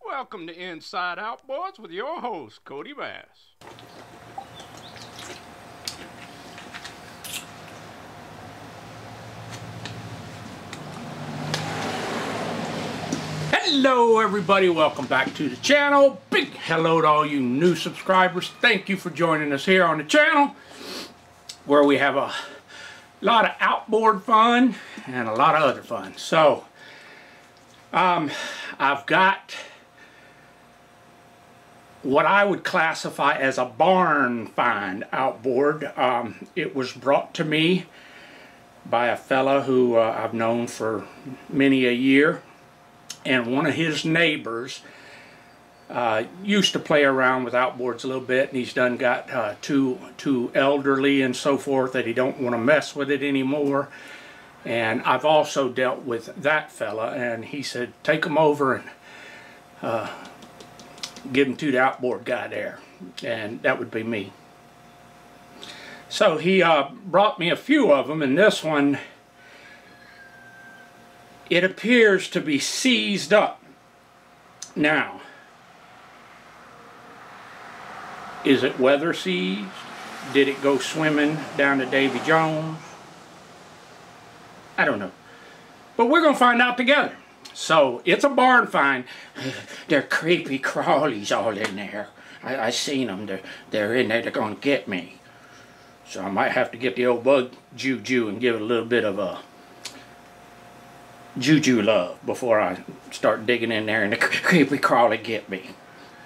Welcome to Inside Outboards with your host, Kodibass. Hello everybody, welcome back to the channel. Big hello to all you new subscribers. Thank you for joining us here on the channel, where we have a lot of outboard fun and a lot of other fun. So, I've got what I would classify as a barn find outboard. It was brought to me by a fella who I've known for many a year, and one of his neighbors used to play around with outboards a little bit, and he's done got too elderly and so forth that he don't want to mess with it anymore. And I've also dealt with that fella, and he said take him over and give him to the outboard guy there, and that would be me. So he brought me a few of them, and this one, it appears to be seized up. Now, is it weather seized? Did it go swimming down to Davy Jones? I don't know. But we're going to find out together. So, it's a barn find. They're creepy crawlies all in there. I seen them. They're in there. They're going to get me. So I might have to get the old bug juju and give it a little bit of a juju love before I start digging in there and the creepy crawly get me.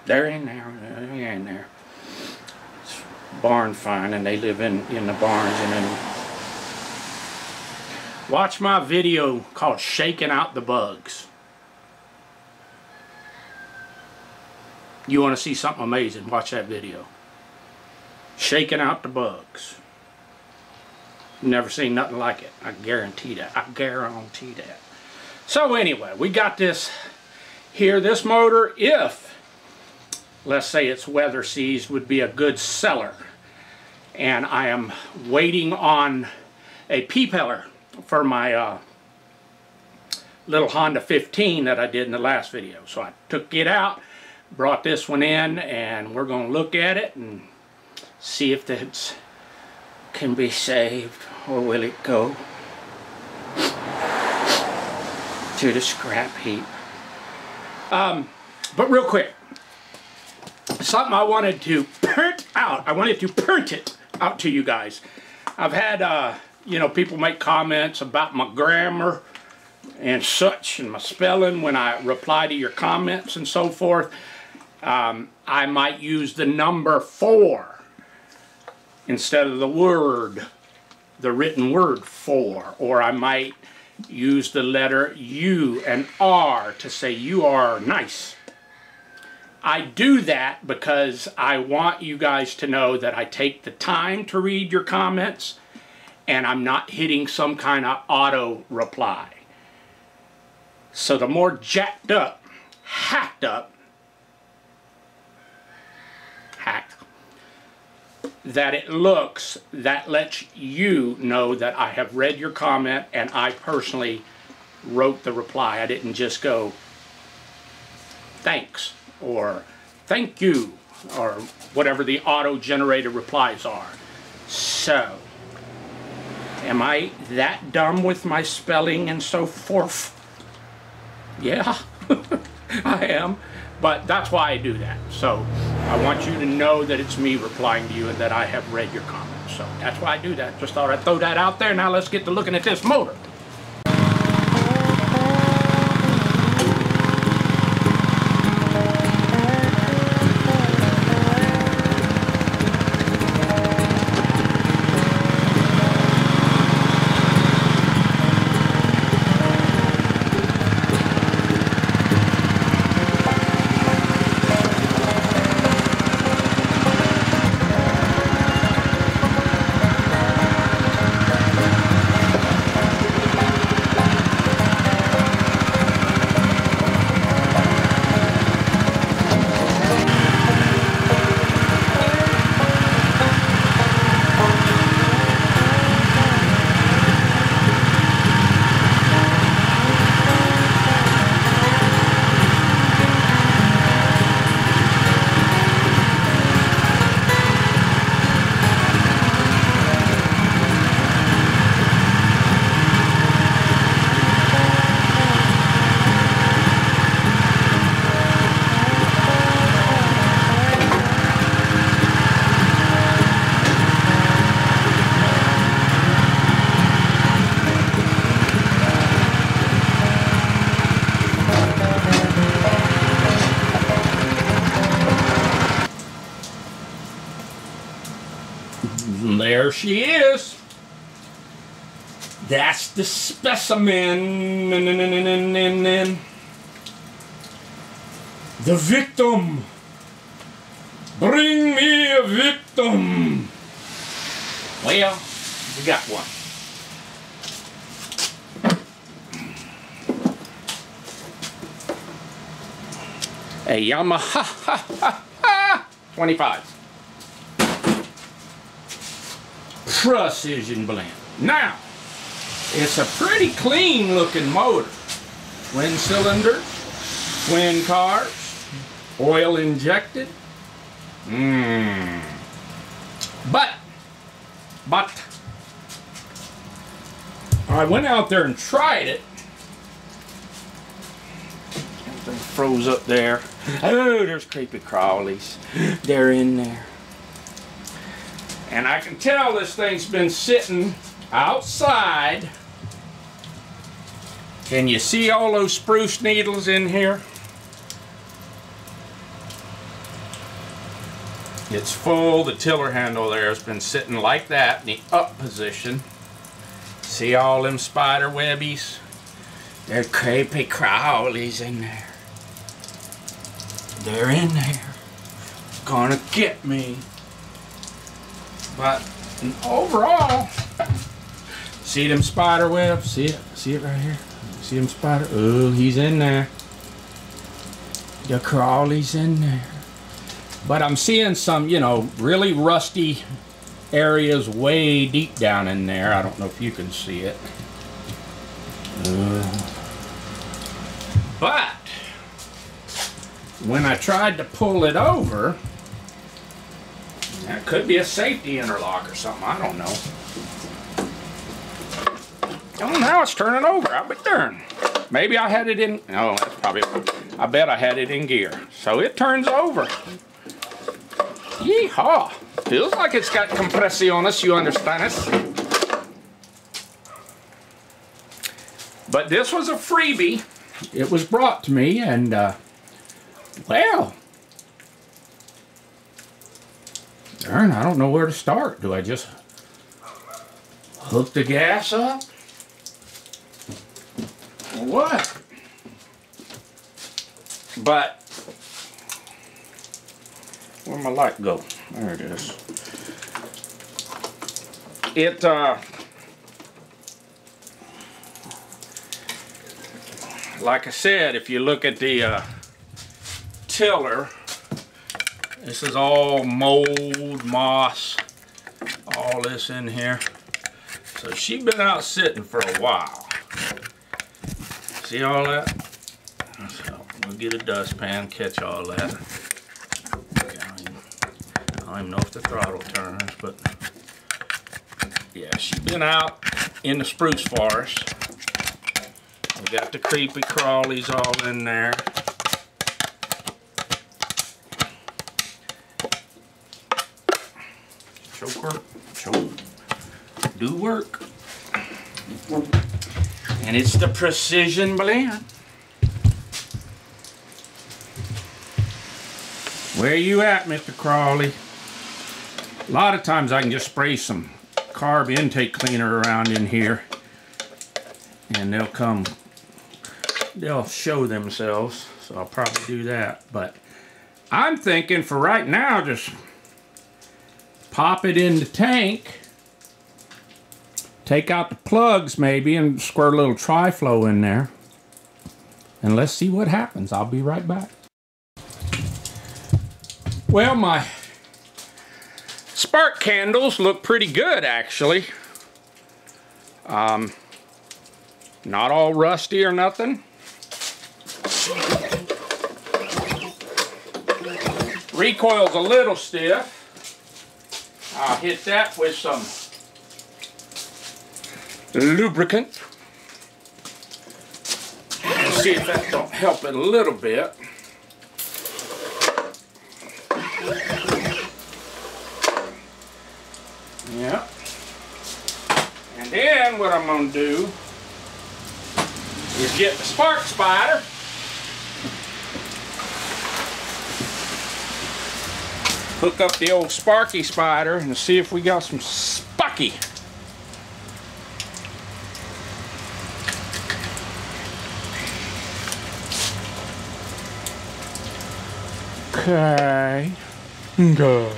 They're in there. They're in there. It's barn find, and they live in the barns. And then watch my video called Shaking Out the Bugs. You want to see something amazing, watch that video. Shaking Out the Bugs. Never seen nothing like it. I guarantee that. I guarantee that. So anyway, we got this here. This motor, if, let's say it's weather seized, would be a good seller. And I am waiting on a P-peller for my little Honda 15 that I did in the last video. So I took it out, brought this one in, and we're going to look at it and see if it can be saved, or will it go to the scrap heap. But real quick, something I wanted to print out. I wanted to print it out to you guys. I've had you know, people make comments about my grammar and such, and my spelling when I reply to your comments and so forth. I might use the number 4 instead of the word, the written word 4, or I might use the letter U and R to say you are nice. I do that because I want you guys to know that I take the time to read your comments, and I'm not hitting some kind of auto reply. So the more jacked up, hacked up, that it looks, that lets you know that I have read your comment and I personally wrote the reply. I didn't just go thanks or thank you or whatever the auto-generated replies are. So, am I that dumb with my spelling and so forth? Yeah, I am. But that's why I do that. So I want you to know that it's me replying to you and that I have read your comments. So that's why I do that. Just thought I'd throw that out there. Now let's get to looking at this motor. she is. That's the specimen. The victim. Bring me a victim. Well, we got one. A Yamaha 25. Precision blend. Now, it's a pretty clean looking motor. Twin cylinders, twin cars, oil injected. But I went out there and tried it. Everything froze up there. Oh, there's creepy crawlies. They're in there. And I can tell this thing's been sitting outside. Can you see all those spruce needles in here? It's full. The tiller handle there has been sitting like that in the up position. See all them spider webbies? They're creepy crawlies in there. They're in there. Gonna get me. But overall, see them spider webs? See it? See it right here? See them spider? Oh, he's in there. The crawlies in there. But I'm seeing some, you know, really rusty areas way deep down in there. I don't know if you can see it. But when I tried to pull it over, that could be a safety interlock or something. I don't know. Oh, now it's turning over. I'll be darned. Maybe I had it in. No, that's probably. I bet I had it in gear. So it turns over. Yeehaw! Feels like it's got compressiones, you understand us? But this was a freebie. It was brought to me, and well, darn, I don't know where to start. Do I just hook the gas up? Or what? But where'd my light go? There it is. It, like I said, if you look at the tiller, this is all mold, moss, all this in here. So she's been out sitting for a while. See all that? So we'll get a dustpan, catch all that. I don't even know if the throttle turns, but yeah, she's been out in the spruce forest. We got the creepy crawlies all in there. Choke work, choke, do work. And it's the precision blend. Where you at, Mr. Crawley? A lot of times I can just spray some carb intake cleaner around in here and they'll show themselves, so I'll probably do that. But I'm thinking for right now, just pop it in the tank, take out the plugs maybe, and squirt a little tri-flow in there, and let's see what happens. I'll be right back. Well, my spark candles look pretty good, actually. Not all rusty or nothing. Recoil's a little stiff. I'll hit that with some lubricant. See if that don't help it a little bit. Yeah. And then what I'm going to do is get the spark spider. Hook up the old Sparky spider and see if we got some spark. lucky. Okay. Good.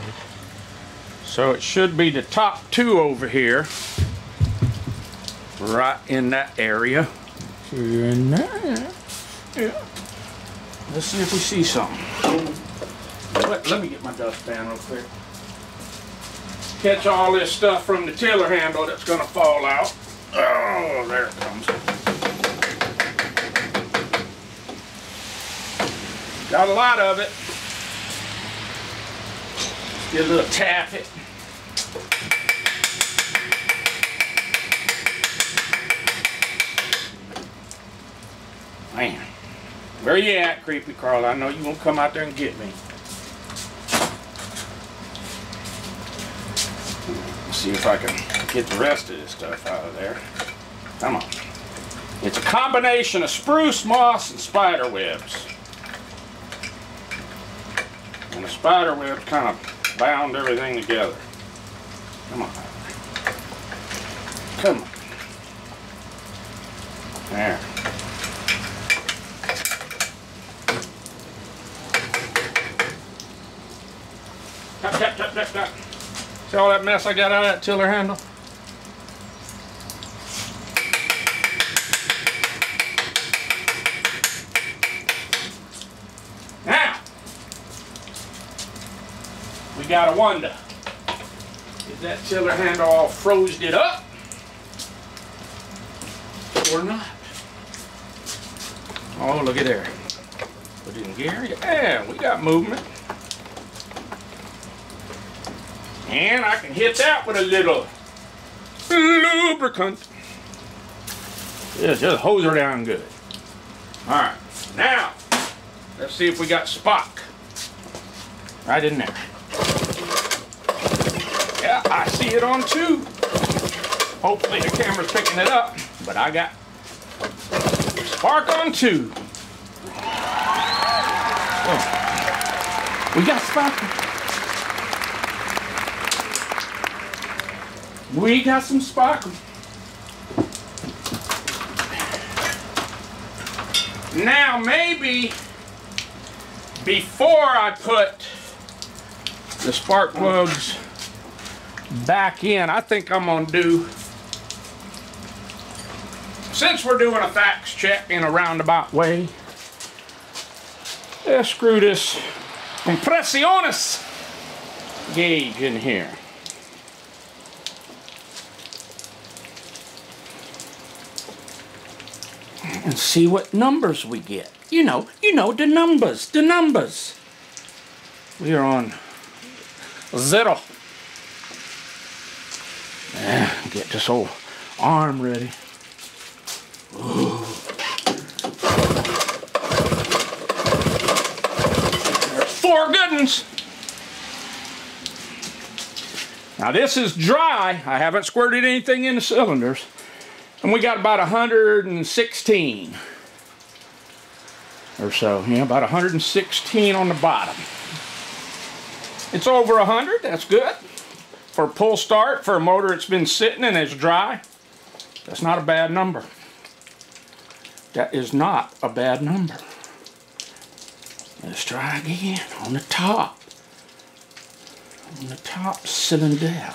So it should be the top two over here. Right in that area. In there. Yeah. Let's see if we see something. Let me get my dustpan real quick. Catch all this stuff from the tiller handle that's going to fall out. Oh, there it comes. Got a lot of it. Get a little tap it. Man, where you at, Creepy Carl? I know you won't come out there and get me. Let's see if I can get the rest of this stuff out of there. Come on. It's a combination of spruce, moss, and spider webs. And the spider web kind of bound everything together. Come on. Come on. There. Tap, tap, tap, tap, tap. See all that mess I got out of that tiller handle? Now, we got a wonder. Is that tiller handle all froze it up? Or not? Oh, look at there. Put it in gear. Yeah, we got movement. And I can hit that with a little lubricant. Yeah, just hose her down good. Alright, now, let's see if we got Spock. Right in there. Yeah, I see it on two. Hopefully the camera's picking it up, but I got Spark on two. Oh. We got Spock. We got some sparkle. Now maybe before I put the spark plugs back in, I think I'm gonna do, since we're doing a fax check in a roundabout way, let's screw this compressiones gauge in here. And see what numbers we get. You know the numbers. We are on 0. Get this old arm ready. Ooh. There's 4 good ones. Now this is dry. I haven't squirted anything in the cylinders. And we got about 116 or so. Yeah, about 116 on the bottom. It's over 100, that's good. For a pull start, for a motor that's been sitting and is dry, that's not a bad number. That is not a bad number. Let's try again on the top. On the top cylinder.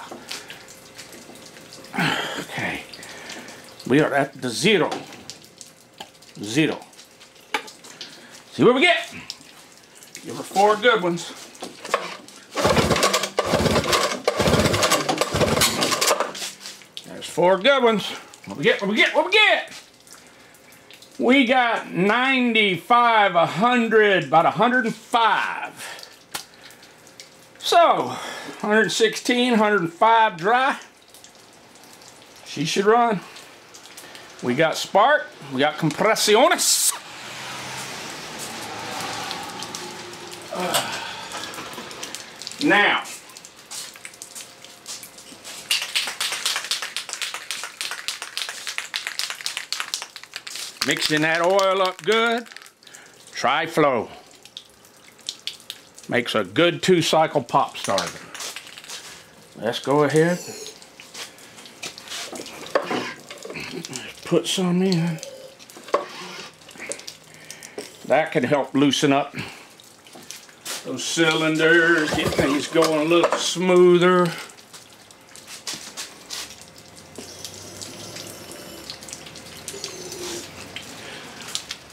Okay. We are at the 0. 0. See what we get. Give her 4 good ones. There's 4 good ones. What we get? What we get? What we get? We got 95, 100, about 105. So, 116, 105 dry. She should run. We got spark, we got compressiones. Now, mixing that oil up good. Tri-flow. Makes a good 2-cycle pop starter. Let's go ahead, Put some in. That can help loosen up those cylinders, get things going a little smoother.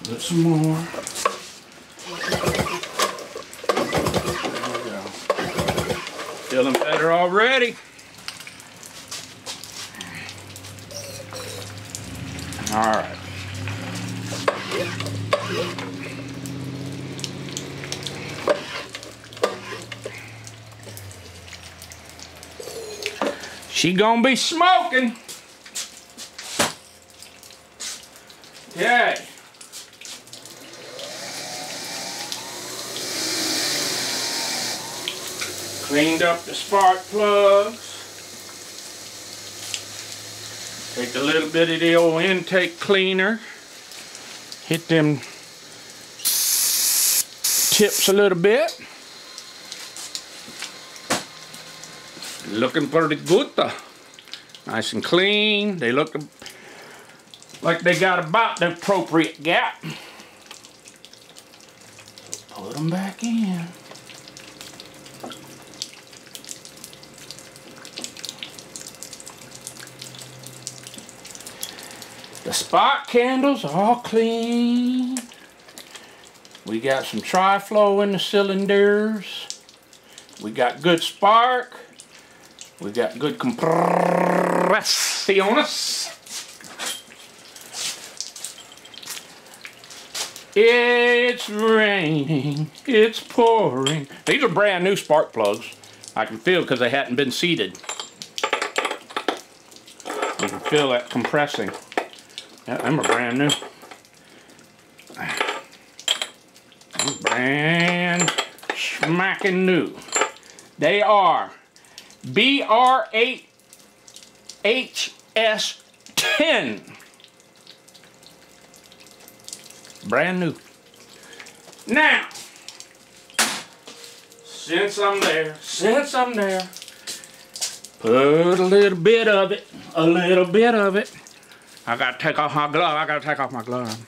Put some more. There we go. Feeling better already. All right. She gonna be smoking. Okay. Cleaned up the spark plugs. Take a little bit of the old intake cleaner. Hit them tips a little bit. Looking pretty good. Nice and clean. They look like they got about the appropriate gap. Put them back in. The spark candles are all clean. We got some tri-flow in the cylinders. We got good spark. We got good compressiones. It's raining. It's pouring. These are brand new spark plugs. I can feel because they hadn't been seated. You can feel that compressing. Yeah, them are brand new. Brand smacking new. They are BR8HS10. Brand new. Now, since I'm there, put a little bit of it, I gotta take off my glove,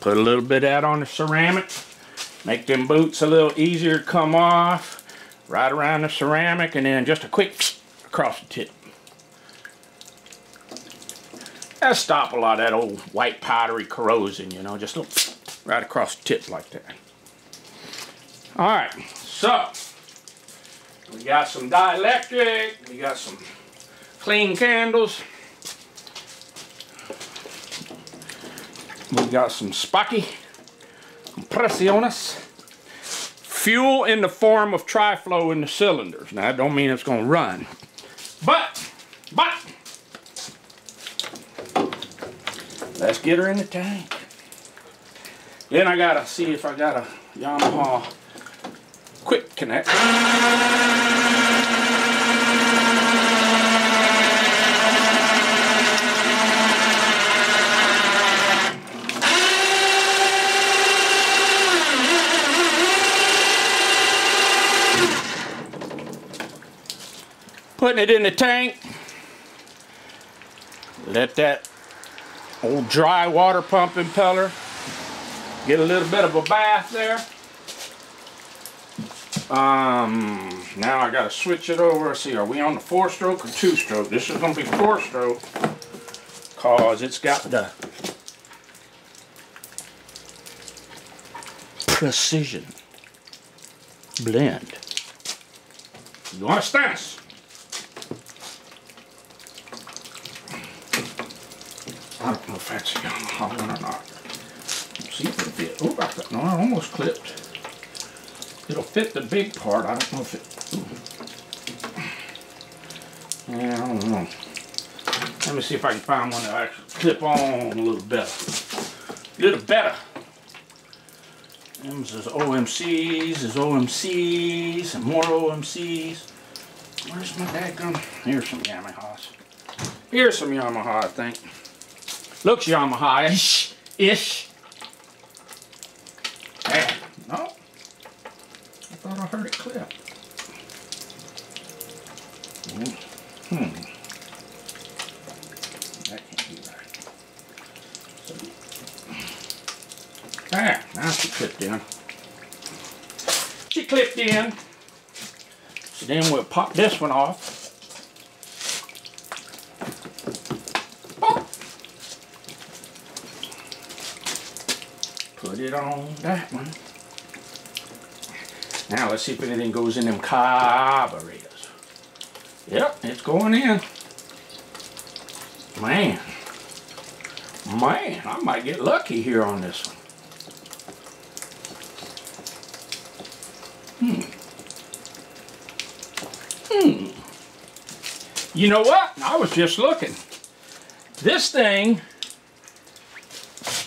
Put a little bit of that on the ceramic. Make them boots a little easier to come off. Right around the ceramic, and then just a quick across the tip. That'll stop a lot of that old white powdery corrosion, you know, just a little right across the tip like that. Alright, so we got some dielectric, we got some clean candles, we got some sparky compressiones. Fuel in the form of tri-flow in the cylinders. Now, that don't mean it's going to run. But, let's get her in the tank. Then I got to see if I got a Yamaha quick connect. Putting it in the tank. Let that old dry water pump impeller get a little bit of a bath there. Now I gotta switch it over. Let's see, are we on the 4-stroke or 2-stroke? This is gonna be 4-stroke cause it's got the precision blend. You understand us? I don't know if that's a Yamaha one or not. Let's see if it'll fit. Oh, no, I almost clipped. It'll fit the big part. I don't know if it. Yeah, I don't know. Let me see if I can find one that actually clip on a little better. Them's is OMCs, and more OMCs. Where's my daggum? Here's some Yamahas. Here's some Yamaha, I think. Looks Yamaha-ish. Hey, no. I thought I heard it clip. clipped in. So then we'll pop this one off. Pop. Put it on that one. Now let's see if anything goes in them carburetors. Yep, it's going in. Man, I might get lucky here on this one. You know what? I was just looking. This thing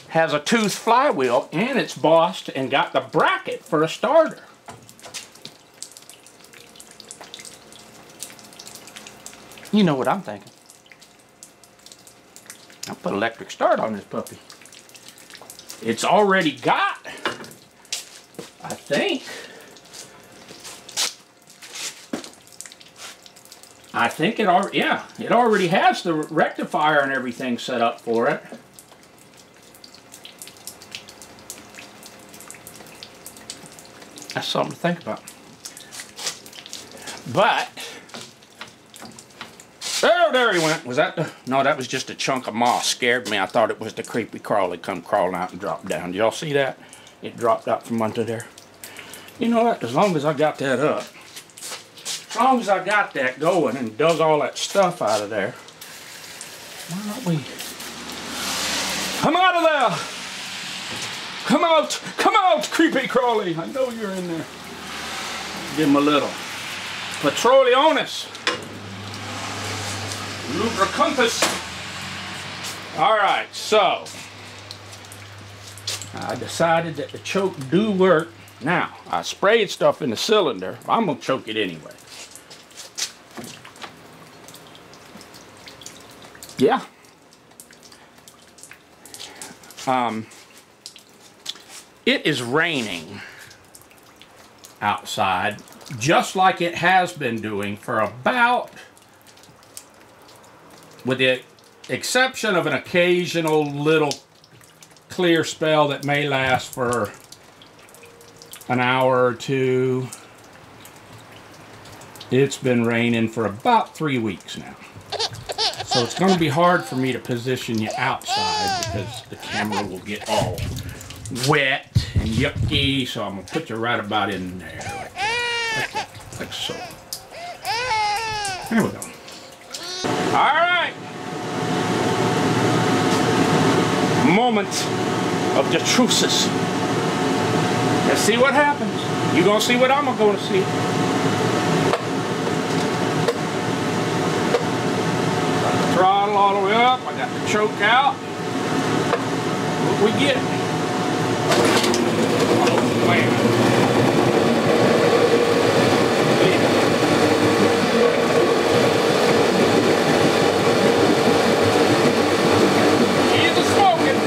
has a tooth flywheel and it's bossed and got the bracket for a starter. You know what I'm thinking. I'll put electric start on this puppy. It's already got, I think it already, yeah, it already has the rectifier and everything set up for it. That's something to think about. But, oh, there he went. Was that the, no, that was just a chunk of moss. Scared me. I thought it was the creepy crawly come crawling out and dropped down. Did y'all see that? It dropped out from under there. You know what? As long as I got that up, as long as I got that going and dug all that stuff out of there, why don't we? Come out of there! Come out! Come out, creepy crawly! I know you're in there. Give him a little Petroleonis. Lubricuntus. Alright, so I decided that the choke do work. Now, I sprayed stuff in the cylinder. I'm going to choke it anyway. Yeah. It is raining outside, just like it has been doing for about, with the exception of an occasional little clear spell that may last for an hour or two. It's been raining for about 3 weeks now. So it's going to be hard for me to position you outside because the camera will get all wet and yucky. So I'm going to put you right about in there, like so. There we go. All right. Moment of the truces. Let's see what happens. You're going to see what I'm going to see. Throttle all the way up. I got the choke out. What we get? Oh, man. He's a smoking.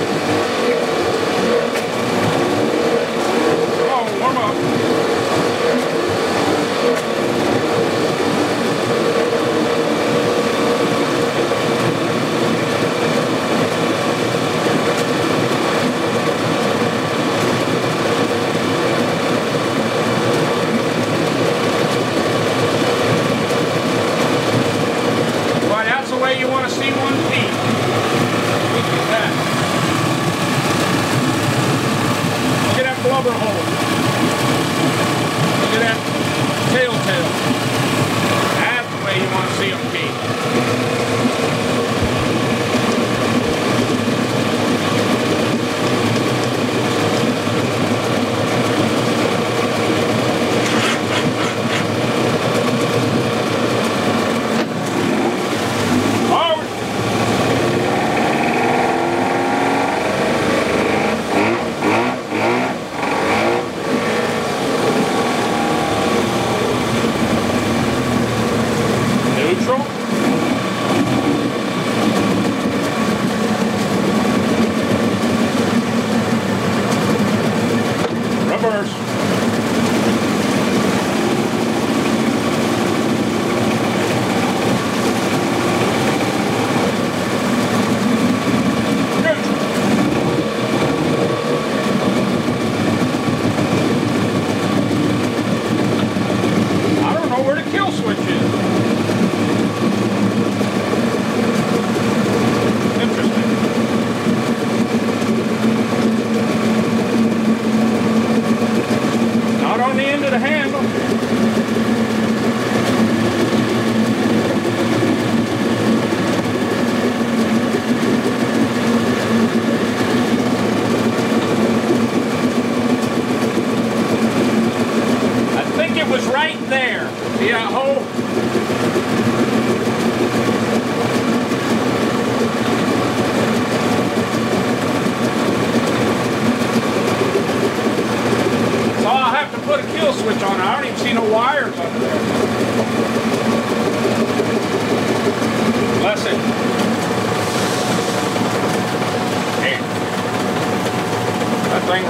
Come on, warm up.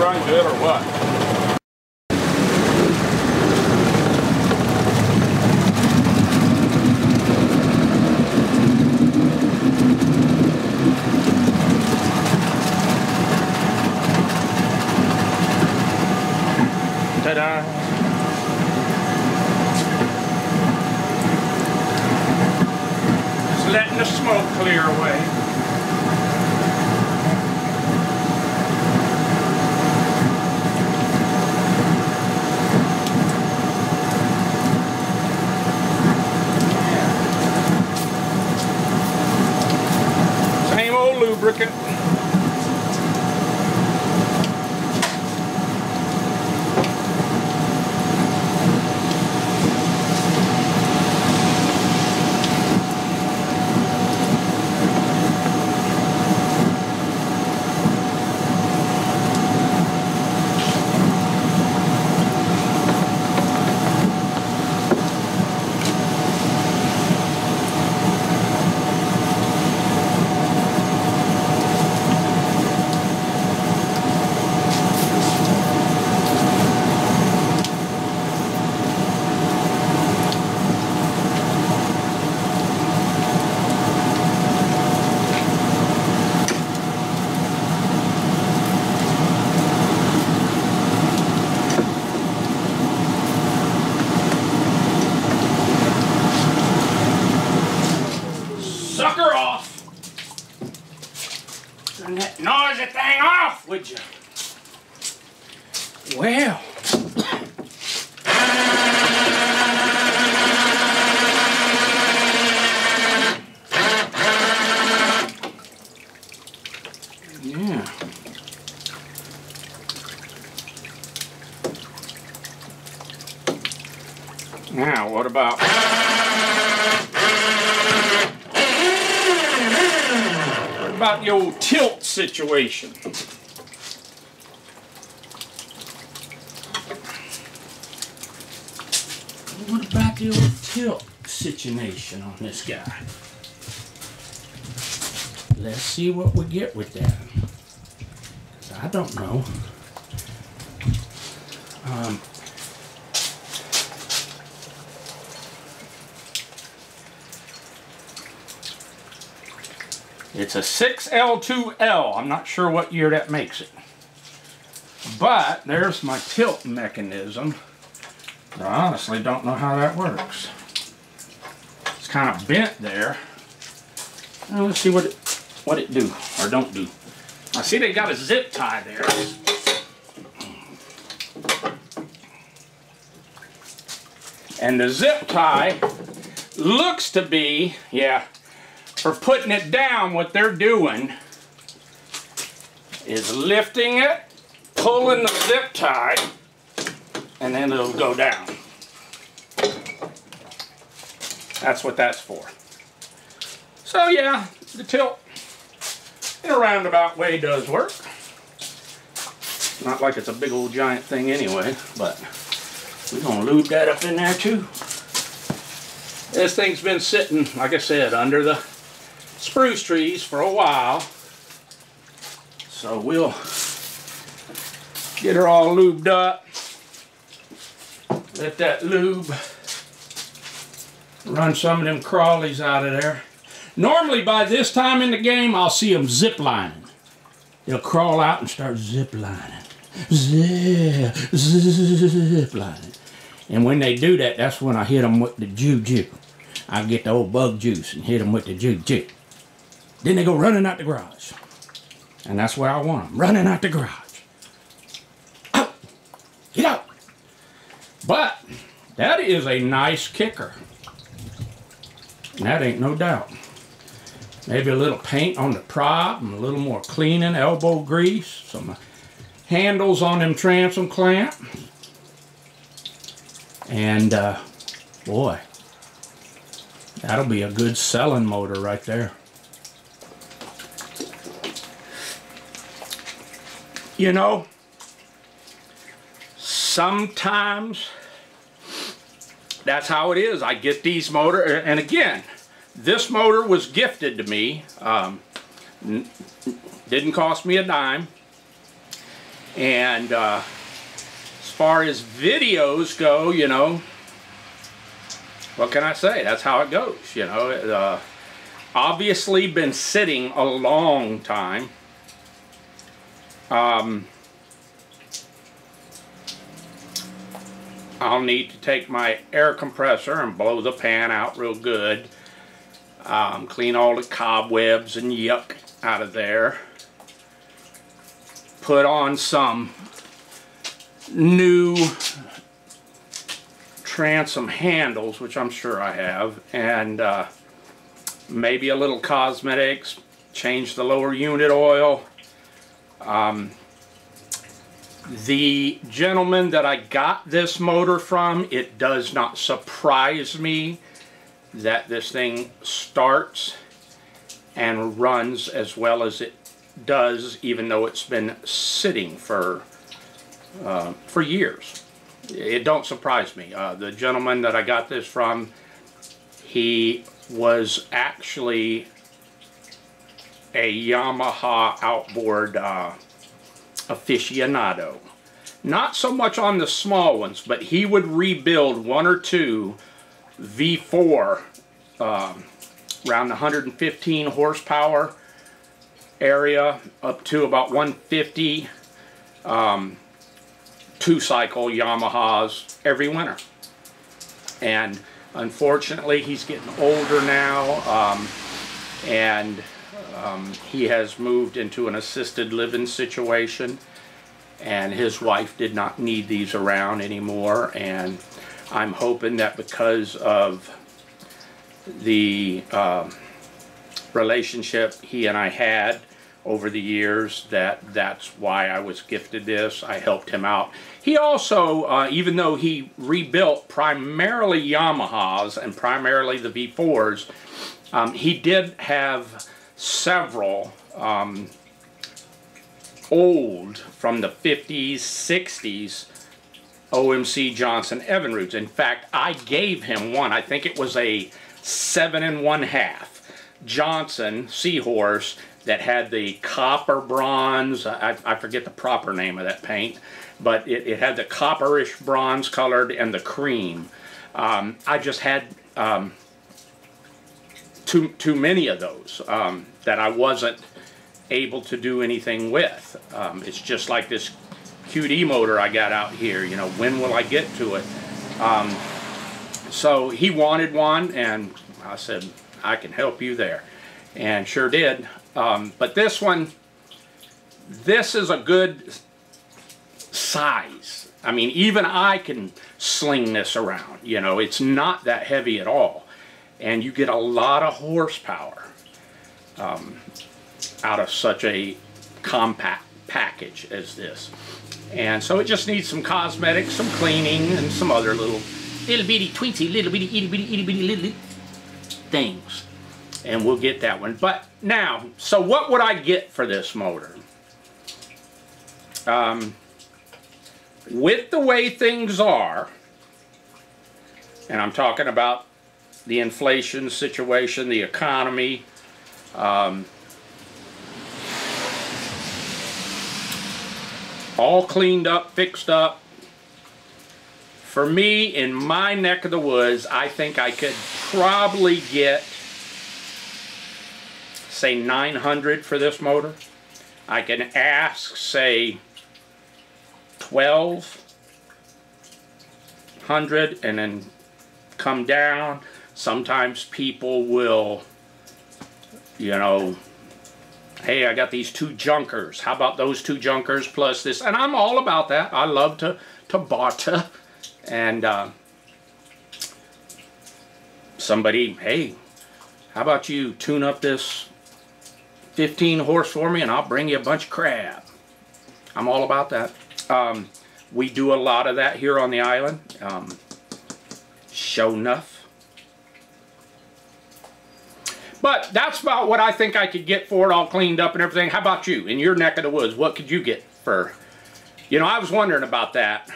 run good or what? Ta-da! Just letting the smoke clear away. Same old lubricant. Sucker off! Turn that noisy thing off, would you? Well. Yeah. Now, what about... about the old tilt situation? What about the old tilt situation on this guy? Let's see what we get with that. I don't know. It's a 6L2L. I'm not sure what year that makes it. But there's my tilt mechanism. I honestly don't know how that works. It's kind of bent there. Well, let's see what it do or don't do. I see they got a zip tie there. And the zip tie looks to be, yeah, for putting it down. What they're doing is lifting it, pulling the zip tie, and then it'll go down. That's what that's for. So yeah, the tilt in a roundabout way does work. Not like it's a big old giant thing anyway, but we're gonna lube that up in there too. This thing's been sitting, like I said, under the spruce trees for a while, so we'll get her all lubed up, let that lube run some of them crawlies out of there. Normally by this time in the game I'll see them zip lining. They'll crawl out and start zip lining, zip lining, and when they do that, that's when I hit them with the juju. I get the old bug juice and hit them with the juju. Then they go running out the garage. And that's where I want them, running out the garage. Out! Get out! But that is a nice kicker. And that ain't no doubt. Maybe a little paint on the prop, and a little more cleaning, elbow grease, some handles on them transom clamp. And boy, that'll be a good selling motor right there. You know, sometimes that's how it is. I get these motors, and again, this motor was gifted to me. Didn't cost me a dime. And as far as videos go, you know, what can I say? That's how it goes, you know. It, obviously been sitting a long time. I'll need to take my air compressor and blow the pan out real good. Clean all the cobwebs and yuck out of there. Put on some new transom handles, which I'm sure I have, and maybe a little cosmetics, change the lower unit oil. The gentleman that I got this motor from, it does not surprise me that this thing starts and runs as well as it does, even though it's been sitting for years. It don't surprise me. The gentleman that I got this from, he was actually a Yamaha outboard aficionado. Not so much on the small ones, but he would rebuild one or two V4 around the 115 horsepower area up to about 150 two-cycle Yamahas every winter. And unfortunately he's getting older now, and he has moved into an assisted living situation, and his wife did not need these around anymore. And I'm hoping that because of the relationship he and I had over the years, that's why I was gifted this. I helped him out. He also, even though he rebuilt primarily Yamahas and primarily the V4s, he did have several old, from the 50s, 60s, OMC Johnson Evinrudes. In fact, I gave him one. I think it was a 7 1/2 Johnson Seahorse that had the copper bronze. I forget the proper name of that paint, but it had the copperish bronze colored and the cream. I just had too many of those that I wasn't able to do anything with. It's just like this QD motor I got out here. You know, when will I get to it? So he wanted one, and I said, I can help you there, and sure did. But this one, this is a good size. I mean, even I can sling this around. You know, it's not that heavy at all, and you get a lot of horsepower out of such a compact package as this. And so it just needs some cosmetics, some cleaning, and some other little bitty tweensy, little bitty itty bitty little things. And we'll get that one. But now, so what would I get for this motor? With the way things are, and I'm talking about the inflation situation, the economy, all cleaned up, fixed up. For me, in my neck of the woods, I think I could probably get, say, $900 for this motor. I can ask, say, $1,200 and then come down. Sometimes people will, you know, hey, I got these 2 junkers. How about those 2 junkers plus this? And I'm all about that. I love to barter. And somebody, hey, how about you tune up this 15 horse for me and I'll bring you a bunch of crab. I'm all about that. We do a lot of that here on the island. Sure enough. But that's about what I think I could get for it, all cleaned up and everything. How about you? In your neck of the woods, what could you get for? You know, I was wondering about that.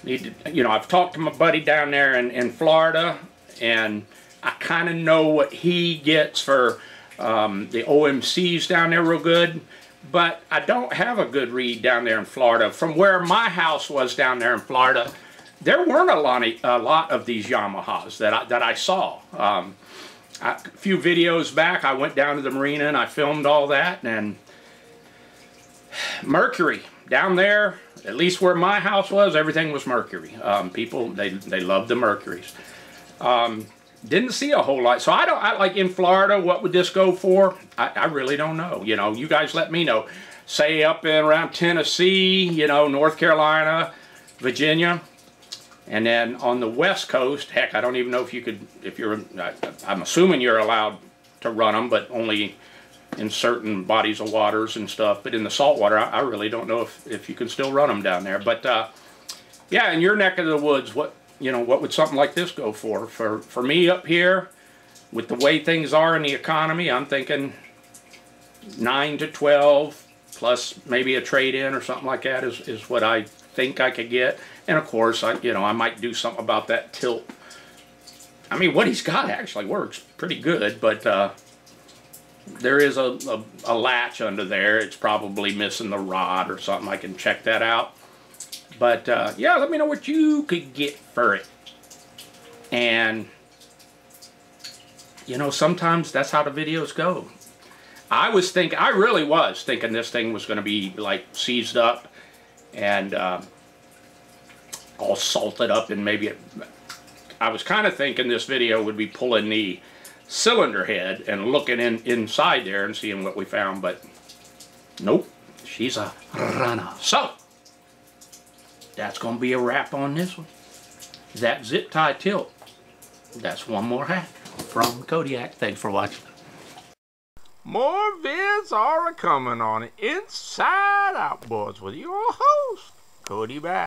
You know, I've talked to my buddy down there in Florida, and I kind of know what he gets for the OMCs down there real good. but I don't have a good read down there in Florida. From where my house was down there in Florida, there weren't a lot of these Yamahas that I saw. A few videos back, I went down to the marina and I filmed all that, and Mercury down there, at least where my house was, everything was Mercury. People, they loved the Mercuries. Didn't see a whole lot. So I like in Florida, what would this go for? I really don't know. You know, you guys let me know. Say up in around Tennessee, you know, North Carolina, Virginia. And then on the West Coast, heck, I don't even know if you could, I'm assuming you're allowed to run them, but only in certain bodies of waters and stuff. But in the saltwater, I really don't know if you can still run them down there. But yeah, in your neck of the woods, what would something like this go for? For me up here, with the way things are in the economy, I'm thinking 9 to 12 plus maybe a trade-in or something like that is what I think I could get. And of course, I might do something about that tilt. I mean, what he's got actually works pretty good, but there is a latch under there. It's probably missing the rod or something. I can check that out. But yeah, let me know what you could get for it. And you know, sometimes that's how the videos go. I really was thinking this thing was going to be like seized up and all salted up, and maybe I was kind of thinking this video would be pulling the cylinder head and looking inside there and seeing what we found, but nope, she's a runner. So that's going to be a wrap on this one. That zip tie tilt. That's one more hack from Kodiak. Thanks for watching. More vids are coming on Inside Outboards with your host, kodibass.